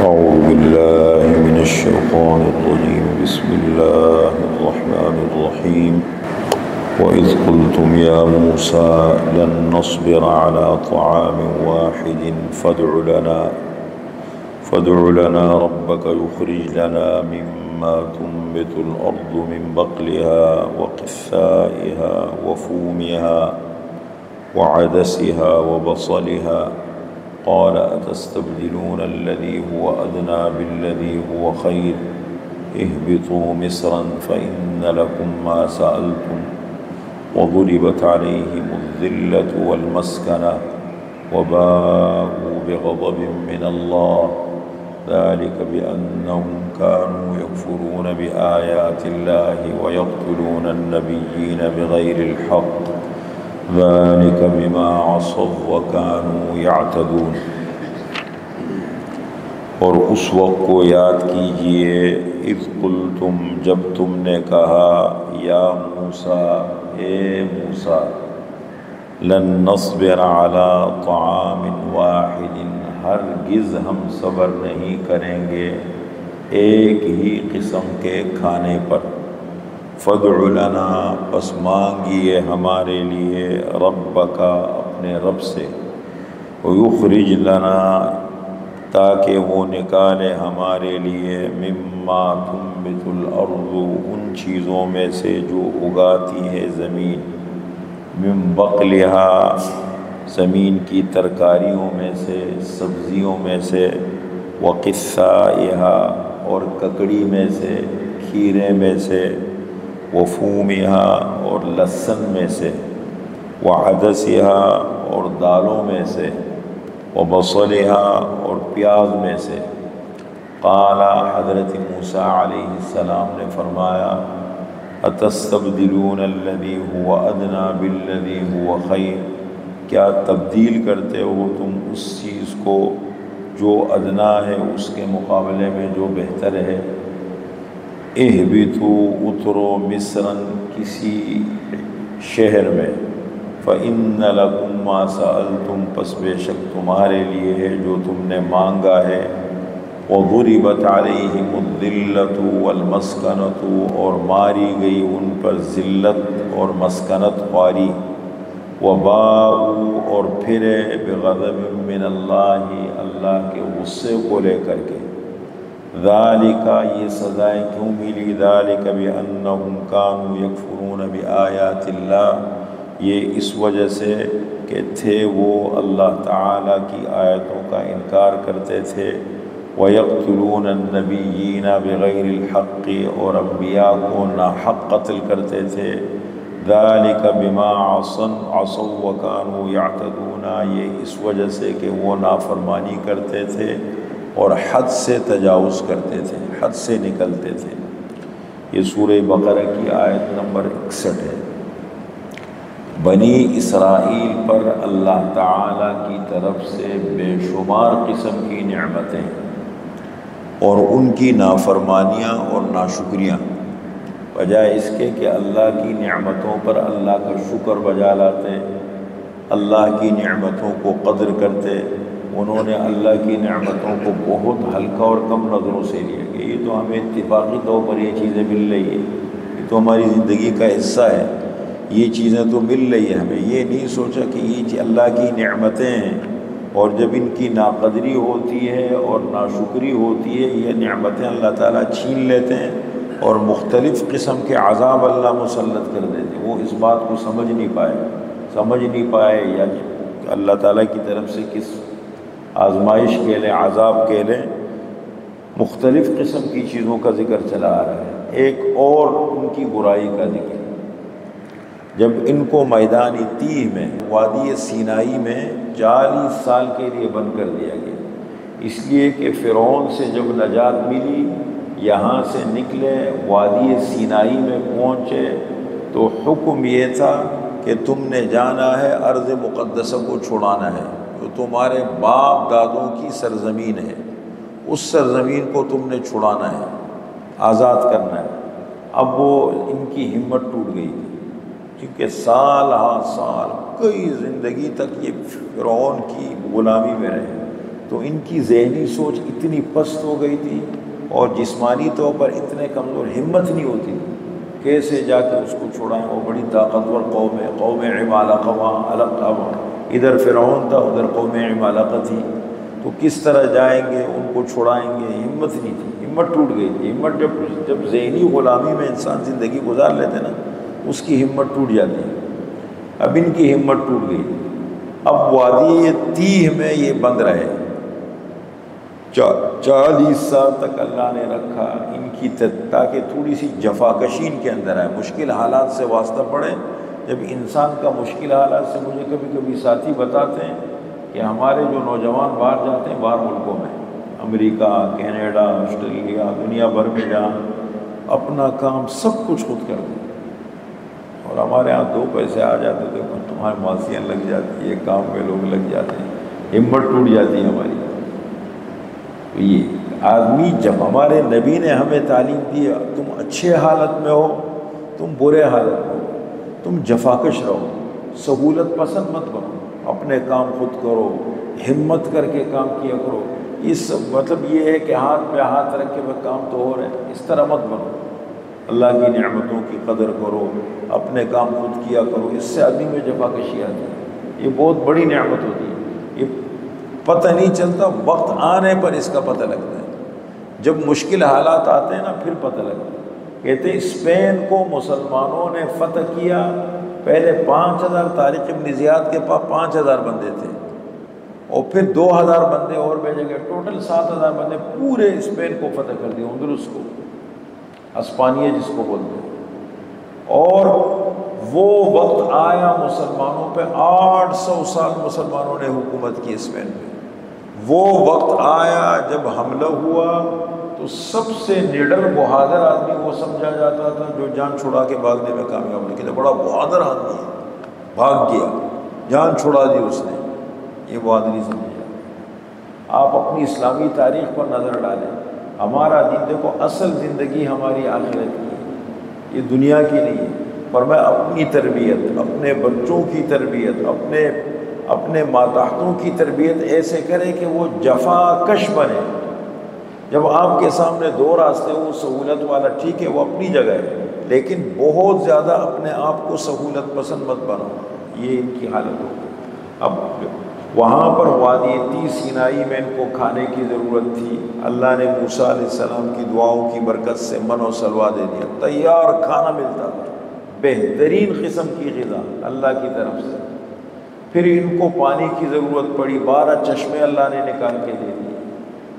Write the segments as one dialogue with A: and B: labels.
A: أعوذ بالله من الشيطان الرجيم بسم الله الرحمن الرحيم وإذ قلتم يا موسى لن نصبر على طعام واحد فادع لنا ربك يخرج لنا مما تنبت الأرض من بقلها وقثائها وفومها وعدسها وبصلها قال أتستبدلون الذي هو أدنى بالذي هو خير اهبطوا مصرا فإن لكم ما سألتم وضربت عليهم الذلة والمسكنة وباءوا بغضب من الله ذلك بأنهم كانوا يكفرون بآيات الله ويقتلون النبيين بغير الحق ذلك بما عصوا وكانوا يعتدون۔ اور اس وقت کو یاد کیجئے اذ قلتم جب تم نے کہا یا موسیٰ اے موسیٰ لن نصبر على طعام واحد ہرگز ہم صبر نہیں کریں گے ایک ہی قسم کے کھانے پر، فادع لنا پس مانگیے ہمارے لیے ربک اپنے رب سے، ویخرج لنا تاکہ وہ نکالے ہمارے لیے مما تنبت الارض ان چیزوں میں سے جو اگاتی ہے زمین، من بقلها زمین کی ترکاریوں میں سے سبزیوں میں سے، وقثائها اور ککڑی میں سے کھیرے میں سے، وفومها اور لہسن میں سے، وعدسها اور دالوں میں سے، وبصلها اور پیاز میں سے۔ قال حضرت موسیٰ علیہ السلام نے فرمایا اتستبدلون الذی هو ادنی بالذی هو خیر، کیا تبدیل کرتے ہو تم اس چیز کو جو ادنا ہے اس کے مقابلے میں جو بہتر ہے۔ اہبطوا اترو مصرا کسی شہر میں، فإن لکم ما سألتم پس بے شک تمہارے لیے ہے جو تم نے مانگا ہے، وضربت علیہم الذلۃ والمسکنۃ اور ماری گئی ان پر ذلت اور مسکنت خواری، وباءوا اور پھرے بغضب من اللہ اللہ کے غصے کو لے کر کے، ذالک یہ سزائیں کیوں ملی، ذالک بأنہم کانوا یکفرون بآیات اللہ یہ اس وجہ سے کہ تھے وہ اللہ تعالیٰ کی آیتوں کا انکار کرتے تھے، وَيَقْتُلُونَ النَّبِيِّينَ بِغَيْرِ الْحَقِّ اور انبیاء کو ناحق قتل کرتے تھے، ذَلِكَ بِمَا عَصَوْا وَكَانُوا يَعْتَدُونَ یہ اس وجہ سے کہ وہ نافرمانی کرتے تھے اور حد سے تجاوز کرتے تھے، حد سے نکلتے تھے۔ یہ سورہ بقرہ کی آیت نمبر 61 ہے۔ بنی اسرائیل پر اللہ تعالیٰ کی طرف سے بے شمار قسم کی نعمتیں اور ان کی نافرمانیاں اور ناشکریاں، بجائے اس کے کہ اللہ کی نعمتوں پر اللہ کا شکر بجا لاتے، اللہ کی نعمتوں کو قدر کرتے، انہوں نے اللہ کی نعمتوں کو بہت ہلکا اور کم نظروں سے لیا کہ یہ تو ہمیں اتفاقی طور پر یہ چیزیں مل رہی ہیں، یہ تو ہماری زندگی کا حصہ ہے، یہ چیزیں تو مل رہی ہیں ہمیں، یہ نہیں سوچا کہ یہ اللہ کی نعمتیں ہیں، اور جب ان کی ناقدری ہوتی ہے اور ناشکری ہوتی ہے یہ نعمتیں اللہ تعالیٰ چھین لیتے ہیں اور مختلف قسم کے عذاب اللہ مسلط کر دیتے ہیں۔ وہ اس بات کو سمجھ نہیں پائے یا اللہ تعالیٰ کی طرف سے کس آزمائش کے لیں، عذاب کے لیں، مختلف قسم کی چیزوں کا ذکر چلا آ رہا ہے۔ ایک اور ان کی برائی کا ذکر، جب ان کو میدان تیہ میں وادی سینائی میں 40 سال کے لیے بند کر دیا گیا، اس لیے کہ فرعون سے جب نجات ملی یہاں سے نکلے وادی سینائی میں پہنچے تو حکم یہ تھا کہ تم نے جانا ہے ارض مقدسہ کو چھڑانا ہے، جو تمہارے باپ دادوں کی سرزمین ہے، اس سرزمین کو تم نے چھڑانا ہے، آزاد کرنا ہے۔ اب وہ ان کی ہمت ٹوٹ گئی تھی کیونکہ سال ہا سال کئی زندگی تک یہ فرعون کی غلامی میں رہے، تو ان کی ذہنی سوچ اتنی پست ہو گئی تھی اور جسمانی طور پر اتنے کمزور، ہمت نہیں ہوتی تھی کیسے جا کے اس کو چھوڑائیں۔ وہ بڑی طاقتور قوم ہے، قوم عمالقہ، وہاں الگ تھا، وہاں ادھر فرعون تھا ادھر قوم عمالقہ تھی، تو کس طرح جائیں گے ان کو چھڑائیں گے؟ ہمت نہیں تھی، ہمت ٹوٹ گئی تھی۔ ہمت جب ذہنی غلامی میں انسان زندگی گزار لیتے نا، اس کی ہمت ٹوٹ جاتی ہے۔ اب ان کی ہمت ٹوٹ گئی، اب وادی تیہ میں یہ بند رہے، 40 سال تک اللہ نے رکھا ان کی تاکہ تھوڑی سی جفاکشی ان کے اندر آئے، مشکل حالات سے واسطہ پڑے۔ جب انسان کا مشکل حالات سے، مجھے کبھی کبھی ساتھی بتاتے ہیں کہ ہمارے جو نوجوان باہر جاتے ہیں، باہر ملکوں میں، امریکہ، کینیڈا، آسٹریلیا، دنیا بھر میں جہاں، اپنا کام سب کچھ خود کرتے ہیں، اور ہمارے ہاں 2 پیسے آ جاتے تھے، تمہاری ماسیاں لگ جاتی، یہ کام میں لوگ لگ جاتے ہیں، ہمت ٹوٹ جاتی ہے ہماری۔ تو یہ آدمی، جب ہمارے نبی نے ہمیں تعلیم دی، تم اچھے حالت میں ہو، تم برے حالت میں ہو، تم جفاکش رہو، سہولت پسند مت بنو، اپنے کام خود کرو، ہمت کر کے کام کیا کرو۔ اس مطلب یہ ہے کہ ہاتھ پہ ہاتھ رکھ کے وہ کام تو ہو رہے ہیں، اس طرح مت بنو۔ اللہ کی نعمتوں کی قدر کرو، اپنے کام خود کیا کرو، اس سے آدمی میں جفاکشی آتی ہے۔ یہ بہت بڑی نعمت ہوتی ہے، یہ پتہ نہیں چلتا، وقت آنے پر اس کا پتہ لگتا ہے۔ جب مشکل حالات آتے ہیں نا، پھر پتہ لگتا ہے۔ کہتے ہیں اسپین کو مسلمانوں نے فتح کیا، پہلے 5000، طارق ابن زیاد کے پاس 5000 بندے تھے، اور پھر 2000 بندے اور بھیجے گئے، ٹوٹل 7000 بندے پورے اسپین کو فتح کر دیا، اندلس کو، اسپانیہ جس کو بولتے ہیں۔ اور وہ وقت آیا مسلمانوں پہ، 800 سال مسلمانوں نے حکومت کی اسپین پہ۔ وہ وقت آیا جب حملہ ہوا تو سب سے نڈر بہادر آدمی وہ سمجھا جاتا تھا جو جان چھڑا کے بھاگنے میں کامیاب، لیکن بڑا بہادر آدمی ہے، بھاگ گیا، جان چھڑا دی اس نے، یہ بہادری سمجھی جاتی۔ آپ اپنی اسلامی تاریخ پر نظر ڈالیں، ہمارا دین دیکھو، اصل زندگی ہماری آخرت کی ہے، یہ دنیا کی نہیں ہے۔ فرمایا اپنی تربیت، اپنے بچوں کی تربیت، اپنے ماتحتوں کی تربیت ایسے کرے کہ وہ جفا کش بنے۔ جب آپ کے سامنے 2 راستے، وہ سہولت والا ٹھیک ہے، وہ اپنی جگہ ہے، لیکن بہت زیادہ اپنے آپ کو سہولت پسند مت بناؤ، یہ ان کی حالت ہوگی۔ اب وہاں پر وادی تی سینائی میں ان کو کھانے کی ضرورت تھی، اللہ نے موسیٰ علیہ السلام کی دعاؤں کی برکت سے من و سلوا دے دیا، تیار کھانا ملتا تھا، بہترین قسم کی غذا اللہ کی طرف سے۔ پھر ان کو پانی کی ضرورت پڑی، 12 چشمے اللہ نے نکال کے دے دیے۔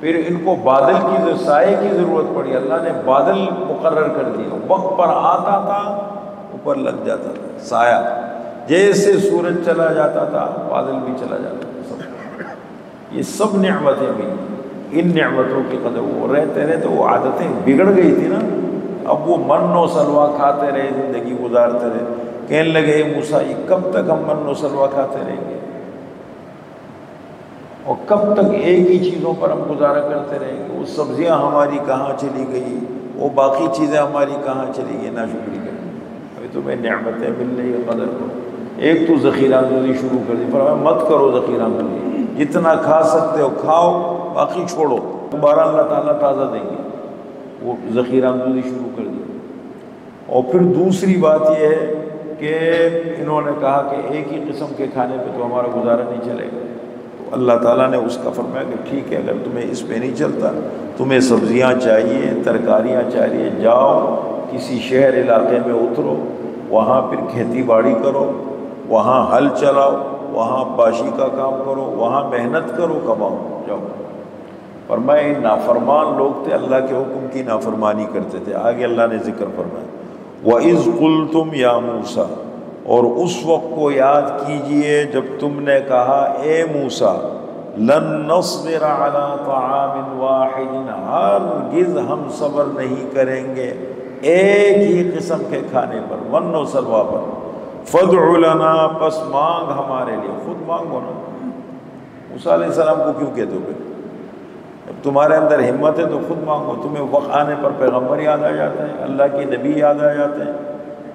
A: پھر ان کو بادل کی سائے کی ضرورت پڑی، اللہ نے بادل مقرر کر دیا، وقت پر آتا تھا، اوپر لگ جاتا تھا سایہ، جیسے سورج چلا جاتا تھا بادل بھی چلا جاتا تھا۔ یہ سب نعمتیں بھی، ان نعمتوں کی قدر وہ رہتے رہتے وہ عادتیں بگڑ گئی تھی نا، اب وہ من و سلوا کھاتے رہے، زندگی گزارتے رہے، کہنے لگے اے موسیٰ یہ کب تک ہم من و سلوا کھاتے رہیں گے، اور کب تک ایک ہی چیزوں پر ہم گزارا کرتے رہیں گے؟ وہ سبزیاں ہماری کہاں چلی گئی، وہ باقی چیزیں ہماری کہاں چلی گئی؟ ناشکری کریں، ابھی تمہیں نعمتیں مل رہی ہے، قدر کرو۔ ایک تو ذخیرہ اندوزی شروع کر دی، فرمایا مت کرو ذخیرہ اندوزی، جتنا کھا سکتے ہو کھاؤ، باقی چھوڑو، دوبارہ اللہ تعالیٰ تازہ دیں گے۔ وہ ذخیرہ اندوزی شروع کر دی۔ اور پھر دوسری بات یہ ہے کہ انہوں نے کہا کہ ایک ہی قسم کے کھانے پہ تو ہمارا گزارا نہیں چلے گا، تو اللہ تعالیٰ نے اس کا فرمایا کہ ٹھیک ہے، اگر تمہیں اس پہ نہیں چلتا، تمہیں سبزیاں چاہیے، ترکاریاں چاہیے، جاؤ کسی شہر علاقے میں اترو، وہاں پھر کھیتی باڑی کرو، وہاں ہل چلاؤ، وہاں باشی کا کام کرو، وہاں محنت کرو، کماؤ، جاؤ۔ فرمایا یہ نافرمان لوگ تھے، اللہ کے حکم کی نافرمانی کرتے تھے۔ آگے اللہ نے ذکر فرمایا وَإِذْ قُلْتُمْ يَا مُوسَىٰ، اور اس وقت کو یاد کیجئے جب تم نے کہا اے موسیٰ، لَن نَّصْبِرَ عَلَىٰ طَعَامٍ وَاحِدٍ، ہرگز ہم صبر نہیں کریں گے ایک ہی قسم کے کھانے پر، من و سلوا پر، فَادْعُ لَنَا، پس مانگ ہمارے لیے، خود مانگو نا۔ موسیٰ علیہ السلام کو کیوں کہتے ہو پھر؟ جب تمہارے اندر ہمت ہے تو خود مانگو، تمہیں وقت آنے پر پیغمبر یاد آ جاتے ہیں، اللہ کے نبی یاد آ جاتے ہیں،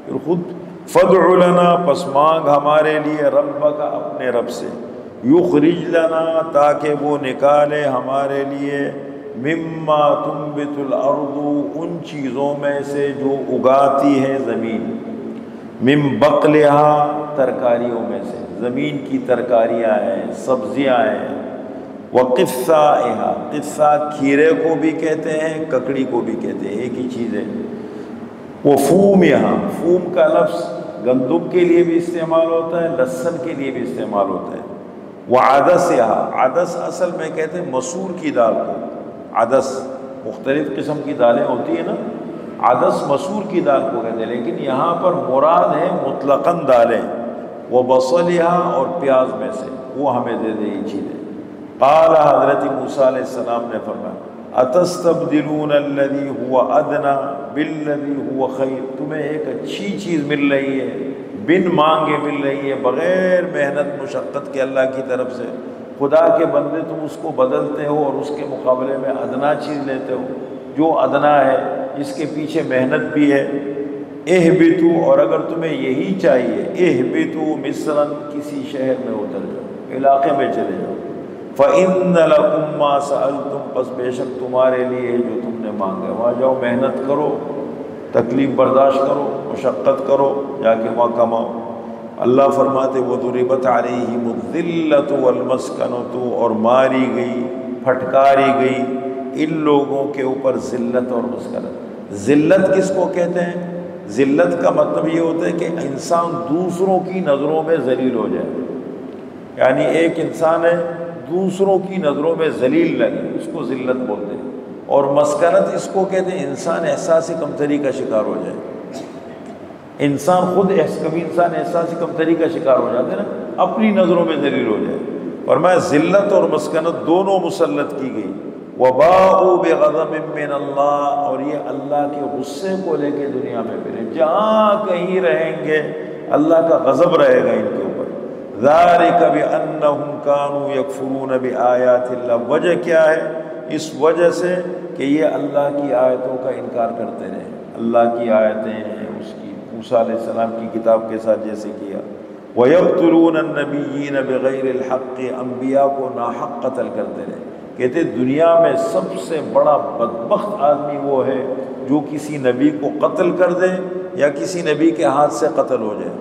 A: پھر خود فَادْعُ لَنَا، پس مانگ ہمارے لیے، رَبَّکَ، اپنے رب سے، یخرج لنا تاکہ وہ نکالے ہمارے لیے مما تنبت الارض ان چیزوں میں سے جو اگاتی ہے زمین، من بقلها ترکاریوں میں سے، زمین کی ترکاریاں ہیں، سبزیاں ہیں، وقثائها قصہ کھیرے کو بھی کہتے ہیں، ککڑی کو بھی کہتے ہیں، ایک ہی چیز ہے، وفومها فوم کا لفظ گندم کے لیے بھی استعمال ہوتا ہے، لہسن کے لیے بھی استعمال ہوتا ہے، وعدسها عدس اصل میں کہتے ہیں مسور کی دال کو، عدس مختلف قسم کی دالیں ہوتی ہیں نا، عدس مسور کی دال کو کہتے ہیں، لیکن یہاں پر مراد ہے مطلقاً دالیں، وبصلها اور پیاز میں سے، وہ ہمیں دے دے یہ چیزیں۔ قال حضرت موسیٰ علیہ السلام نے فرمایا اتستبدلون الذی هو ادنی بالذی هو خیر، تمہیں ایک اچھی چیز مل رہی ہے، بن مانگے مل رہی ہے، بغیر محنت مشقت کے اللہ کی طرف سے، خدا کے بندے تم اس کو بدلتے ہو اور اس کے مقابلے میں ادنا چیز لیتے ہو، جو ادنا ہے اس کے پیچھے محنت بھی ہے۔ اہبتو اور اگر تمہیں یہی چاہیے، اہبتو مصرن کسی شہر میں اتر جاؤ، علاقے میں چلے جاؤ، فَإِنَّ لَكُمْ مَا سَأَلْتُمْ پس بے شک تمہارے لیے ہے جو تم نے مانگا، وہاں جاؤ محنت کرو، تکلیف برداشت کرو، مشقت کرو، جا کے وہاں کماؤ۔ اللہ فرماتے وَضُرِبَتْ عَلَيْهِمُ الذِّلَّةُ وَالْمَسْكَنَةُ اور ماری گئی، پھٹکاری گئی ان لوگوں کے اوپر ذلت اور مسکنت۔ ذلت کس کو کہتے ہیں؟ ذلت کا مطلب یہ ہوتا ہے کہ انسان دوسروں کی نظروں میں ذلیل ہو جائے، یعنی ایک انسان ہے دوسروں کی نظروں میں ذلیل لگے، اس کو ذلت بولتے ہیں۔ اور مسکنت اس کو کہتے ہیں انسان احساس کمتری کا شکار ہو جائے، انسان خود کبھی انسان احساس کمتری کا شکار ہو جاتے ہیں نا، اپنی نظروں میں ذلیل ہو جائے۔ فرمایا ذلت اور مسکنت دونوں مسلط کی گئی۔ وباءوا بغضب من اللہ اور یہ اللہ کے غصے کو لے کے دنیا میں پھرے، جہاں کہیں رہیں گے اللہ کا غضب رہے گا ان کے اوپر۔ ذالک بأنہم کانوا یکفرون بآیات اللہ، وجہ کیا ہے؟ اس وجہ سے کہ یہ اللہ کی آیتوں کا انکار کرتے رہے، اللہ کی آیتیں ہیں اس کی، موسیٰ علیہ السلام کی کتاب کے ساتھ جیسے کیا۔ وَيَقْتُلُونَ النَّبِيِّينَ بِغَيْرِ الْحَقِّ انبیاء کو ناحق قتل کرتے رہے۔ کہتے دنیا میں سب سے بڑا بدبخت آدمی وہ ہے جو کسی نبی کو قتل کر دے یا کسی نبی کے ہاتھ سے قتل ہو جائے،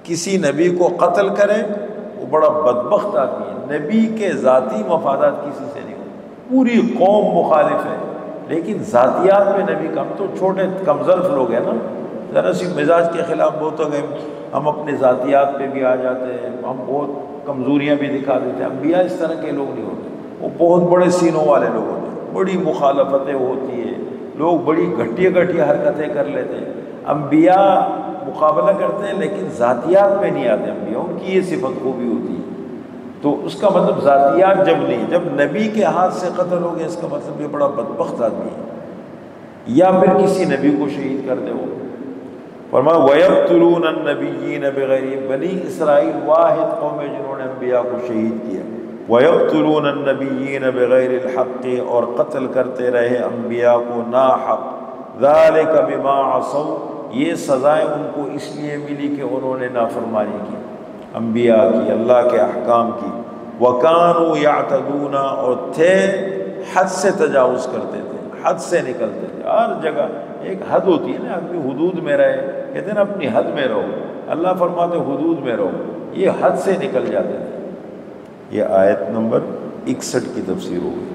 A: کسی نبی کو قتل کرے وہ بڑا بدبخت آدمی ہے۔ نبی کے ذاتی مفادات کسی سے نہیں ہوتے، پوری قوم مخالف ہے لیکن ذاتیات میں نبی کا، ہم تو چھوٹے کمزرف لوگ ہیں نا، ذرا سی مزاج کے خلاف بہت ہو گئے، ہم اپنے ذاتیات پہ بھی آ جاتے ہیں، ہم بہت کمزوریاں بھی دکھا دیتے ہیں۔ انبیاء اس طرح کے لوگ نہیں ہوتے، وہ بہت بڑے سینوں والے لوگ ہوتے ہیں، بڑی مخالفتیں ہوتی ہیں، لوگ بڑی گھٹیا گھٹیا حرکتیں کر لیتے ہیں۔ انبیاء مقابلہ کرتے ہیں لیکن ذاتیات میں نہیں آتے انبیاء، ان کی یہ صفت خوبی ہوتی ہے۔ تو اس کا مطلب ذاتیات جب نہیں، جب نبی کے ہاتھ سے قتل ہو گیا اس کا مطلب یہ بڑا بدبخت آدمی ہے، یا پھر کسی نبی کو شہید کر دے وہ۔ فرمایا وَيَقْتُلُونَ النَّبِيِّينَ بِغَيْرِ، بنی اسرائیل واحد قوم ہے جنہوں نے انبیاء کو شہید کیا۔ وَيَقْتُلُونَ النَّبِيِّينَ بِغَيْرِ الْحَقِّ اور قتل کرتے رہے انبیاء کو ناحق۔ ذَلِكَ بِمَا عَصَوْا یہ سزائیں ان کو اس لیے ملی کہ انہوں نے نافرمانی کی انبیاء کی، اللہ کے احکام کی۔ وَكَانُوا يَعْتَدُونَ اور تھے حد سے تجاوز کرتے تھے، حد سے نکلتے تھے۔ ہر جگہ ایک حد ہوتی ہے نا، آدمی حدود میں رہے، کہتے ہیں نا اپنی حد میں رہو، اللہ فرماتے حدود میں رہو، یہ حد سے نکل جاتے تھے۔ یہ آیت نمبر 61 کی تفسیر ہوگی۔